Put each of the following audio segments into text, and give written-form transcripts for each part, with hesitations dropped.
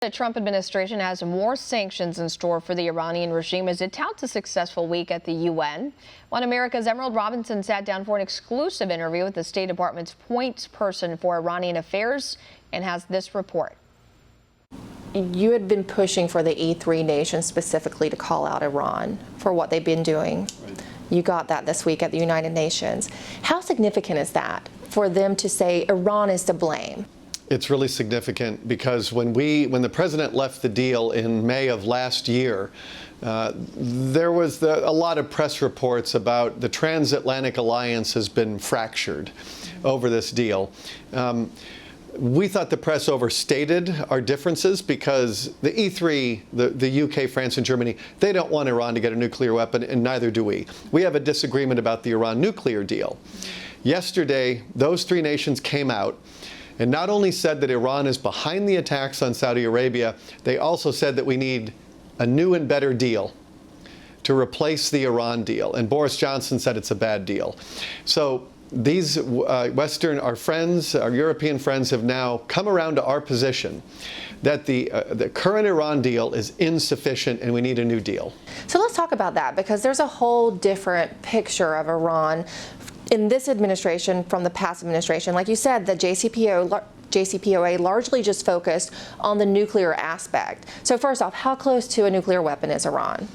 The Trump administration has more sanctions in store for the Iranian regime as it touts a successful week at the UN. One America's Emerald Robinson sat down for an exclusive interview with the State Department's point person for Iranian affairs and has this report. You had been pushing for the E3 nations specifically to call out Iran for what they've been doing. Right. You got that this week at the United Nations. How significant is that for them to say Iran is to blame? It's really significant because when the president left the deal in May of last year, there was a lot of press reports about the transatlantic alliance has been fractured over this deal. We thought the press overstated our differences because the E3, the UK, France, and Germany, they don't want Iran to get a nuclear weapon, and neither do we. We have a disagreement about the Iran nuclear deal. Yesterday, those three nations came out and not only said that Iran is behind the attacks on Saudi Arabia, they also said that we need a new and better deal to replace the Iran deal. And Boris Johnson said it's a bad deal. So these our friends, our European friends, have now come around to our position that the current Iran deal is insufficient and we need a new deal. So let's talk about that, because there's a whole different picture of Iran in this administration from the past administration. Like you said, the JCPOA largely just focused on the nuclear aspect. So first off, how close to a nuclear weapon is Iran?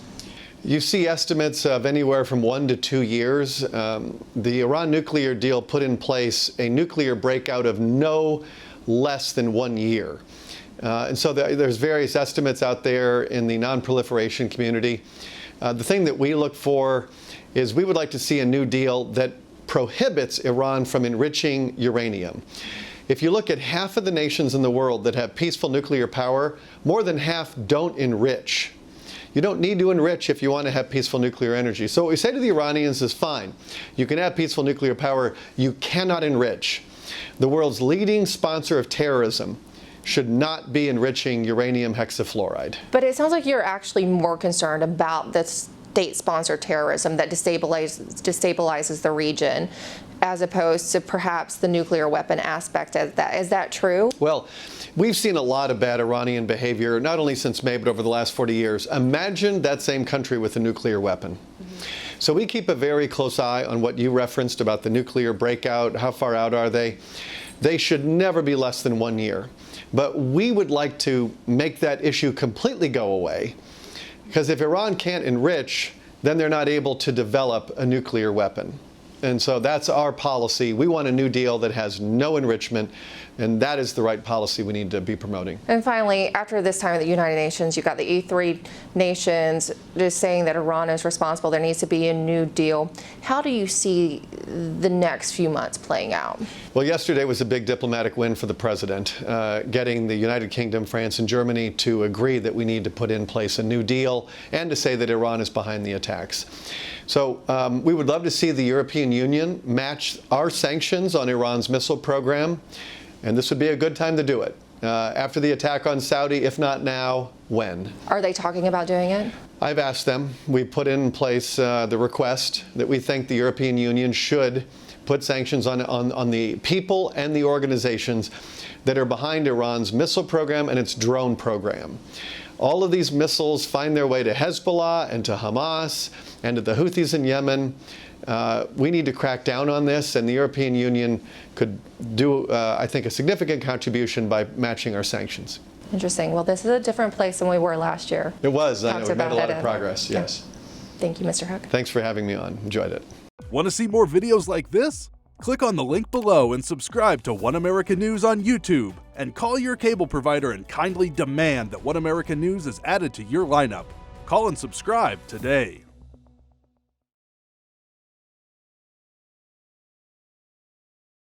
You see estimates of anywhere from 1 to 2 years. The Iran nuclear deal put in place a nuclear breakout of no less than 1 year. And so there's various estimates out there in the non-proliferation community. The thing that we look for is we would like to see a new deal that prohibits Iran from enriching uranium. If you look at half of the nations in the world that have peaceful nuclear power, more than half don't enrich. You don't need to enrich if you want to have peaceful nuclear energy. So what we say to the Iranians is fine. You can have peaceful nuclear power. You cannot enrich. The world's leading sponsor of terrorism should not be enriching uranium hexafluoride. But it sounds like you're actually more concerned about this state-sponsored terrorism that destabilizes the region, as opposed to perhaps the nuclear weapon aspect of that. Is that true? Well, we've seen a lot of bad Iranian behavior, not only since May, but over the last 40 years. Imagine that same country with a nuclear weapon. So we keep a very close eye on what you referenced about the nuclear breakout. How far out are they? They should never be less than 1 year. But we would like to make that issue completely go away, because if Iran can't enrich, then they're not able to develop a nuclear weapon. And so that's our policy. We want a new deal that has no enrichment, and that is the right policy we need to be promoting. And finally, after this time at the United Nations, you've got the E3 nations just saying that Iran is responsible. There needs to be a new deal. How do you see the next few months playing out? Well, yesterday was a big diplomatic win for the president, getting the United Kingdom, France, and Germany to agree that we need to put in place a new deal and to say that Iran is behind the attacks. So we would love to see the European Union match our sanctions on Iran's missile program, and this would be a good time to do it. After the attack on Saudi, if not now, when? Are they talking about doing it? I've asked them. We put in place the request that we think the European Union should put sanctions on the people and the organizations that are behind Iran's missile program and its drone program. All of these missiles find their way to Hezbollah and to Hamas and to the Houthis in Yemen. We need to crack down on this, and the European Union could do, I think, a significant contribution by matching our sanctions. Interesting. Well, this is a different place than we were last year. It was. I know. We made a lot of progress, yes. Thank you, Mr. Hook. Thanks for having me on. Enjoyed it. Want to see more videos like this? Click on the link below and subscribe to One America News on YouTube. And call your cable provider and kindly demand that One America News is added to your lineup. Call and subscribe today.